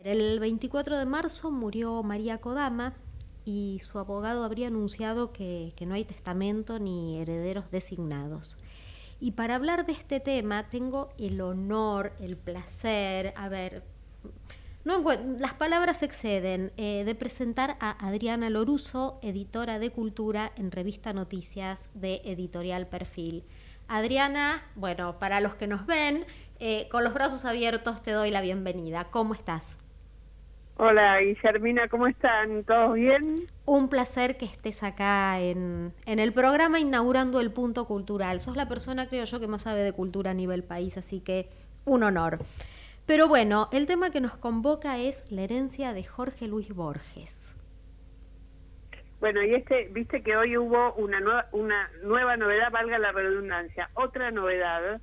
El 24 de marzo murió María Kodama y su abogado habría anunciado que no hay testamento ni herederos designados. Y para hablar de este tema tengo el honor, el placer, las palabras se exceden, de presentar a Adriana Loruso, editora de Cultura en Revista Noticias de Editorial Perfil. Adriana, bueno, para los que nos ven, con los brazos abiertos te doy la bienvenida. ¿Cómo estás? Hola Guillermina, ¿cómo están? ¿Todos bien? Un placer que estés acá en el programa inaugurando el Punto Cultural. Sos la persona, creo yo, que más sabe de cultura a nivel país, así que un honor. Pero bueno, el tema que nos convoca es la herencia de Jorge Luis Borges. Bueno, y viste que hoy hubo una nueva novedad, valga la redundancia, otra novedad.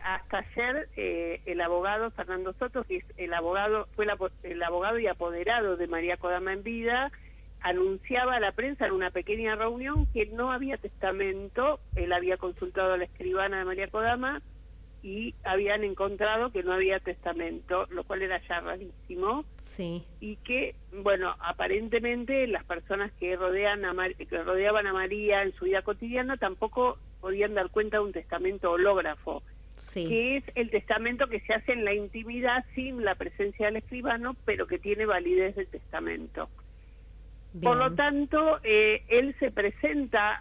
Hasta ayer el abogado Fernando Soto, que es el abogado y apoderado de María Kodama en vida, anunciaba a la prensa en una pequeña reunión que no había testamento. Él había consultado a la escribana de María Kodama y habían encontrado que no había testamento, lo cual era ya rarísimo. Sí. Y que, bueno, aparentemente las personas que rodeaban a María en su vida cotidiana tampoco podían dar cuenta de un testamento hológrafo, Sí. que es el testamento que se hace en la intimidad sin la presencia del escribano, pero que tiene validez de testamento. Bien. Por lo tanto, él se presenta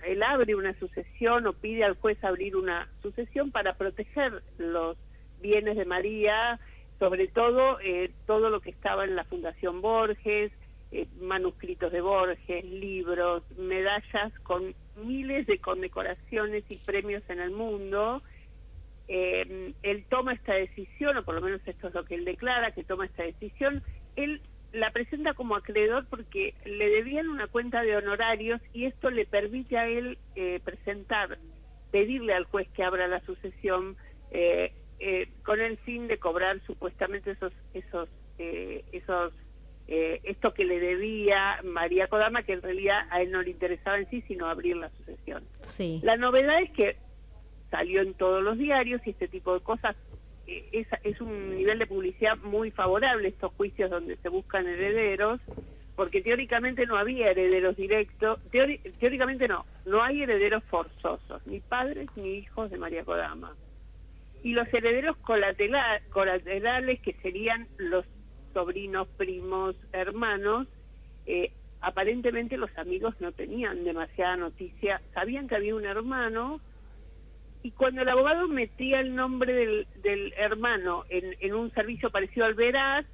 él abre una sucesión o pide al juez abrir una sucesión para proteger los bienes de María, sobre todo todo lo que estaba en la Fundación Borges, manuscritos de Borges, libros, medallas con miles de condecoraciones y premios en el mundo. Él toma esta decisión, o por lo menos esto es lo que él declara, que toma esta decisión. Él la presenta como acreedor porque le debían una cuenta de honorarios y esto le permite a él pedirle al juez que abra la sucesión con el fin de cobrar supuestamente esto que le debía María Kodama, que en realidad a él no le interesaba en sí, sino abrir la sucesión. Sí. La novedad es que salió en todos los diarios y este tipo de cosas es un nivel de publicidad muy favorable, estos juicios donde se buscan herederos, porque teóricamente no había herederos directos, teóricamente no hay herederos forzosos, ni padres ni hijos de María Kodama. Y los herederos colaterales, que serían los sobrinos, primos, hermanos, aparentemente los amigos no tenían demasiada noticia, sabían que había un hermano, y cuando el abogado metía el nombre del hermano en un servicio parecido al Veraz,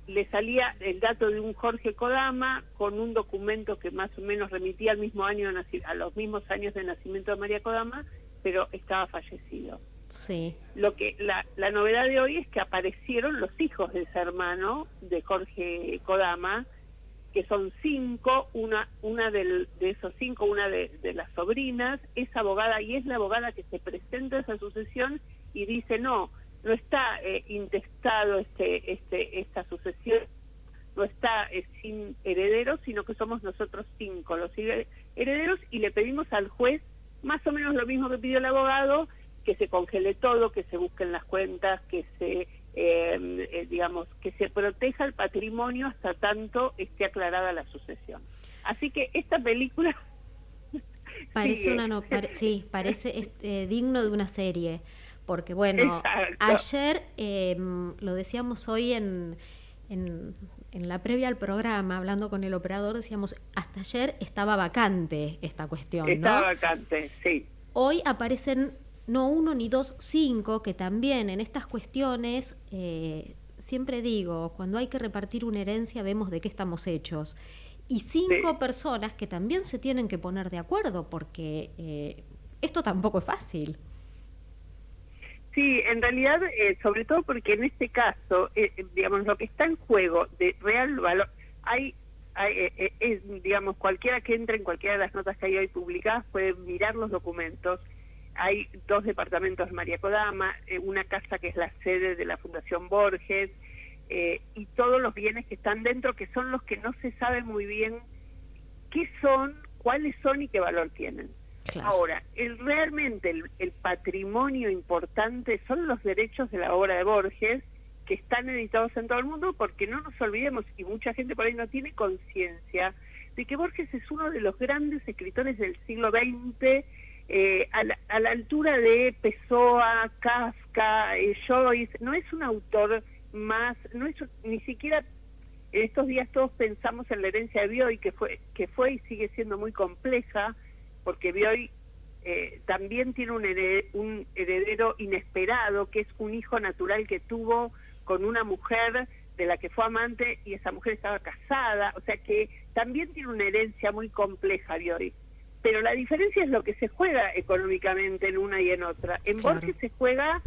le salía el dato de un Jorge Kodama con un documento que más o menos remitía al mismo año a los mismos años de nacimiento de María Kodama, pero estaba fallecido. Sí. Lo que la novedad de hoy es que aparecieron los hijos de ese hermano, de Jorge Kodama, que son 5, una de esos 5, una de las sobrinas, es abogada y es la abogada que se presenta a esa sucesión y dice no está intestado esta sucesión, no está sin herederos, sino que somos nosotros 5 los herederos, y le pedimos al juez más o menos lo mismo que pidió el abogado, que se congele todo, que se busquen las cuentas, que se que se proteja el patrimonio hasta tanto esté aclarada la sucesión. Así que esta película parece parece digno de una serie, porque bueno, Exacto. ayer lo decíamos hoy en la previa al programa, hablando con el operador, decíamos, hasta ayer estaba vacante esta cuestión, ¿no? Estaba vacante, sí. Hoy aparecen no 1 ni 2, 5, que también en estas cuestiones, siempre digo, cuando hay que repartir una herencia vemos de qué estamos hechos. Y 5 personas que también se tienen que poner de acuerdo, porque esto tampoco es fácil. Sí, en realidad, sobre todo porque en este caso, digamos, lo que está en juego de real valor, digamos, cualquiera que entre en cualquiera de las notas que hay hoy publicadas puede mirar los documentos. Hay 2 departamentos de María Kodama, una casa que es la sede de la Fundación Borges, y todos los bienes que están dentro, que son los que no se sabe muy bien qué son, cuáles son y qué valor tienen. Claro. Ahora, realmente el patrimonio importante son los derechos de la obra de Borges, que están editados en todo el mundo, porque no nos olvidemos, y mucha gente por ahí no tiene conciencia, de que Borges es uno de los grandes escritores del siglo XX, a la altura de Pessoa, Kafka, Joyce. No es un autor más, no es ni siquiera. En estos días todos pensamos en la herencia de Bioy, que fue y sigue siendo muy compleja, porque Bioy también tiene un heredero inesperado, que es un hijo natural que tuvo con una mujer de la que fue amante, y esa mujer estaba casada, o sea que también tiene una herencia muy compleja Bioy. Pero la diferencia es lo que se juega económicamente en una y en otra. En Claro. Borges se juega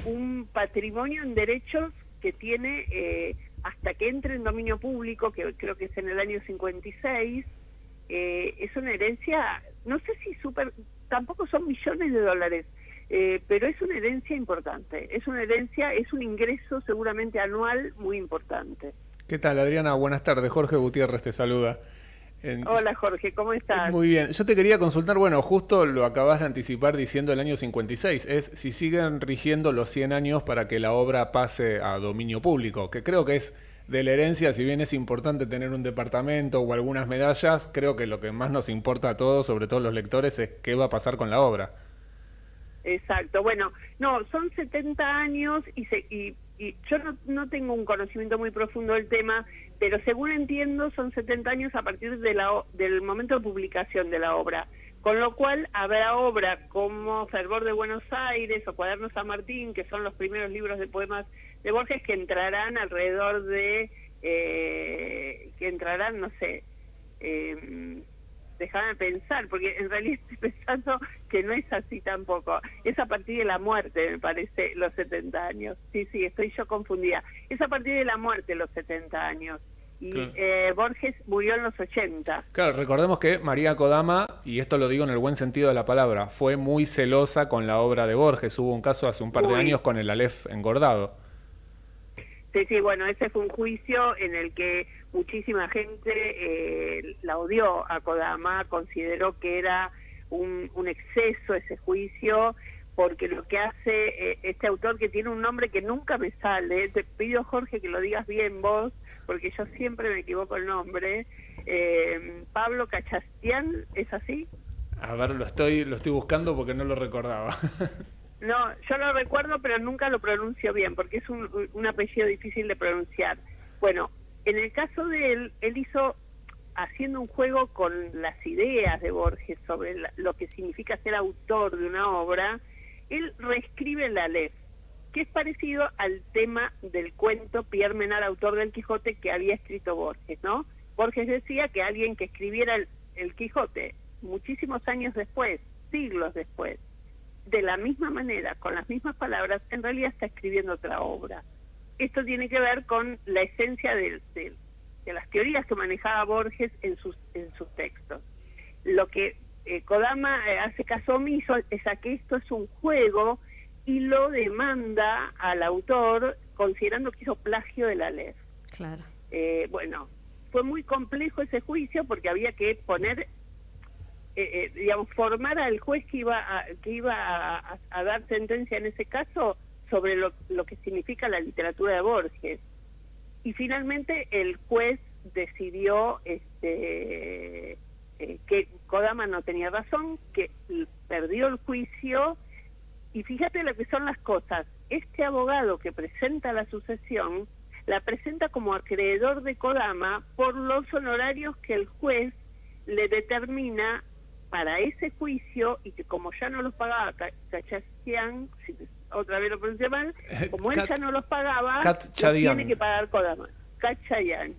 un patrimonio en derechos que tiene hasta que entre en dominio público, que creo que es en el año 56, es una herencia, no sé si tampoco son millones de dólares, pero es una herencia importante, es una herencia, es un ingreso seguramente anual muy importante. ¿Qué tal, Adriana? Buenas tardes. Jorge Gutiérrez te saluda. Hola Jorge, ¿cómo estás? Muy bien. Yo te quería consultar, bueno, justo lo acabas de anticipar diciendo el año 56, es si siguen rigiendo los 100 años para que la obra pase a dominio público, que creo que es de la herencia, si bien es importante tener un departamento o algunas medallas, creo que lo que más nos importa a todos, sobre todo los lectores, es qué va a pasar con la obra. Exacto, bueno, no, son 70 años y yo no tengo un conocimiento muy profundo del tema, pero según entiendo son 70 años a partir del momento de publicación de la obra, con lo cual habrá obra como Fervor de Buenos Aires o Cuadernos San Martín, que son los primeros libros de poemas de Borges, que entrarán alrededor de, no sé, déjame pensar, porque en realidad estoy pensando que no es así tampoco. Es a partir de la muerte, me parece, los 70 años. Sí, estoy yo confundida. Es a partir de la muerte los 70 años. Y claro. Borges murió en los 80. Claro, recordemos que María Kodama, y esto lo digo en el buen sentido de la palabra, fue muy celosa con la obra de Borges. Hubo un caso hace un par de años con el Aleph engordado. Sí, bueno, ese fue un juicio en el que muchísima gente la odió a Kodama, consideró que era un exceso ese juicio, porque lo que hace este autor, que tiene un nombre que nunca me sale, te pido Jorge que lo digas bien vos, porque yo siempre me equivoco el nombre, Pablo Cachastián, ¿es así? A ver, lo estoy buscando porque no lo recordaba. No, yo lo recuerdo, pero nunca lo pronuncio bien, porque es un apellido difícil de pronunciar. Bueno, en el caso de él hizo, haciendo un juego con las ideas de Borges sobre lo que significa ser autor de una obra, él reescribe el Aleph, que es parecido al tema del cuento Pierre Menard, autor del Quijote, que había escrito Borges, ¿no? Borges decía que alguien que escribiera el Quijote muchísimos años después, siglos después, de la misma manera, con las mismas palabras, en realidad está escribiendo otra obra. Esto tiene que ver con la esencia de las teorías que manejaba Borges en sus textos. Lo que Kodama hace caso omiso es a que esto es un juego y lo demanda al autor considerando que hizo plagio de la Aleph. Claro. Bueno, fue muy complejo ese juicio porque había que poner, digamos, formar al juez que iba a dar sentencia en ese caso sobre lo que significa la literatura de Borges. Y finalmente el juez decidió que Kodama no tenía razón, que perdió el juicio. Y fíjate lo que son las cosas. Este abogado que presenta la sucesión la presenta como acreedor de Kodama por los honorarios que el juez le determina para ese juicio, y que como ya no los pagaba Cachastián, si otra vez lo pronuncié mal, como él ya no los pagaba, los tiene que pagar Kodama. Cachayan.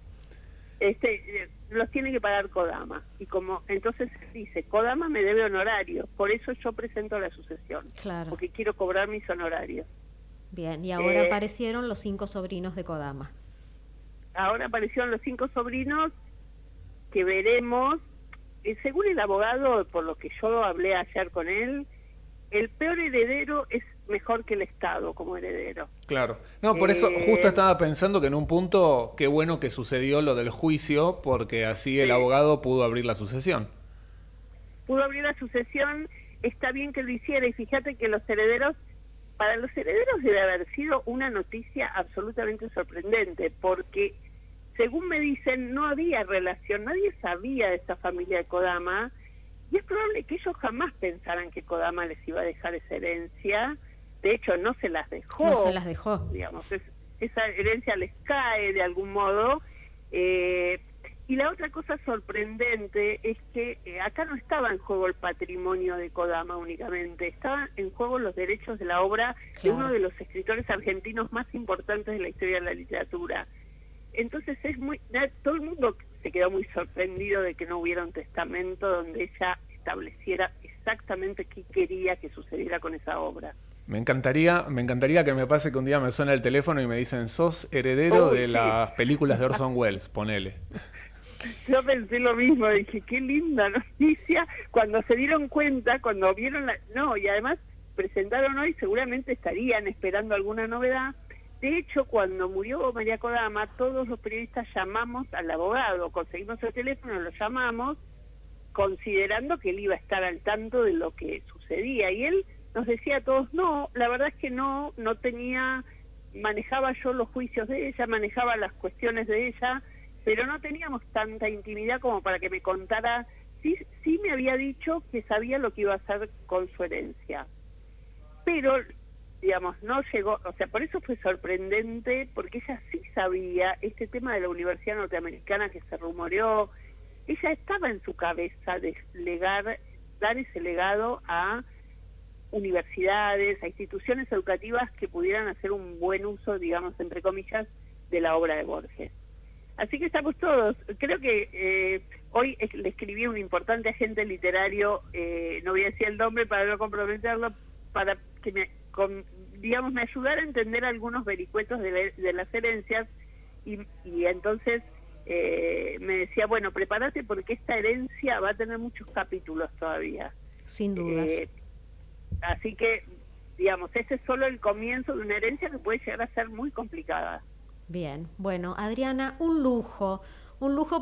Los tiene que pagar Kodama. Y como entonces dice, Kodama me debe honorarios, por eso yo presento la sucesión. Claro. Porque quiero cobrar mis honorarios. Bien, y ahora aparecieron los 5 sobrinos de Kodama. Ahora aparecieron los 5 sobrinos que veremos. Según el abogado, por lo que yo hablé ayer con él, el peor heredero es mejor que el Estado como heredero. Claro. No, por eso justo estaba pensando que en un punto, qué bueno que sucedió lo del juicio, porque así el abogado pudo abrir la sucesión. Pudo abrir la sucesión, está bien que lo hiciera, y fíjate que los herederos para los herederos debe haber sido una noticia absolutamente sorprendente, porque según me dicen no había relación, nadie sabía de esa familia de Kodama, y es probable que ellos jamás pensaran que Kodama les iba a dejar esa herencia. De hecho, no se las dejó. No se las dejó. Digamos, esa herencia les cae de algún modo. Y la otra cosa sorprendente es que acá no estaba en juego el patrimonio de Kodama únicamente, estaban en juego los derechos de la obra de uno de los escritores argentinos más importantes de la historia de la literatura. Entonces todo el mundo se quedó muy sorprendido de que no hubiera un testamento donde ella estableciera exactamente qué quería que sucediera con esa obra. Me encantaría que me pase que un día me suena el teléfono y me dicen, sos heredero de las películas de Orson Welles, ponele. Yo pensé lo mismo, dije, qué linda noticia, cuando se dieron cuenta, cuando vieron y además presentaron hoy, seguramente estarían esperando alguna novedad. De hecho, cuando murió María Kodama, todos los periodistas llamamos al abogado, conseguimos el teléfono, lo llamamos, considerando que él iba a estar al tanto de lo que sucedía, y él nos decía a todos, no, la verdad es que no manejaba yo los juicios de ella, manejaba las cuestiones de ella, pero no teníamos tanta intimidad como para que me contara. Sí me había dicho que sabía lo que iba a hacer con su herencia, pero digamos, no llegó, o sea, por eso fue sorprendente, porque ella sí sabía este tema de la Universidad Norteamericana que se rumoreó, ella estaba en su cabeza de dar ese legado a universidades, a instituciones educativas que pudieran hacer un buen uso, digamos, entre comillas, de la obra de Borges. Así que estamos todos. Creo que hoy le escribí a un importante agente literario, no voy a decir el nombre para no comprometerlo, para que me ayudara a entender algunos vericuetos de las herencias, y entonces me decía, bueno, prepárate porque esta herencia va a tener muchos capítulos todavía. Sin dudas. Así que, digamos, ese es solo el comienzo de una herencia que puede llegar a ser muy complicada. Bien, bueno, Adriana, un lujo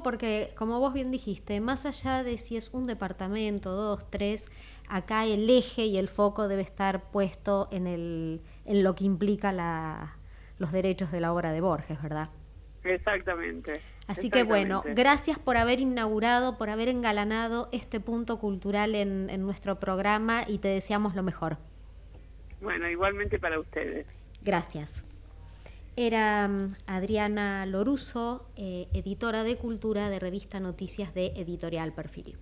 porque, como vos bien dijiste, más allá de si es un departamento, 2, 3, acá el eje y el foco debe estar puesto en lo que implica los derechos de la obra de Borges, ¿verdad? Exactamente. Así que bueno, gracias por haber inaugurado, por haber engalanado este punto cultural en nuestro programa, y te deseamos lo mejor. Bueno, igualmente para ustedes. Gracias. Era Adriana Loruso, editora de Cultura de Revista Noticias de Editorial Perfil.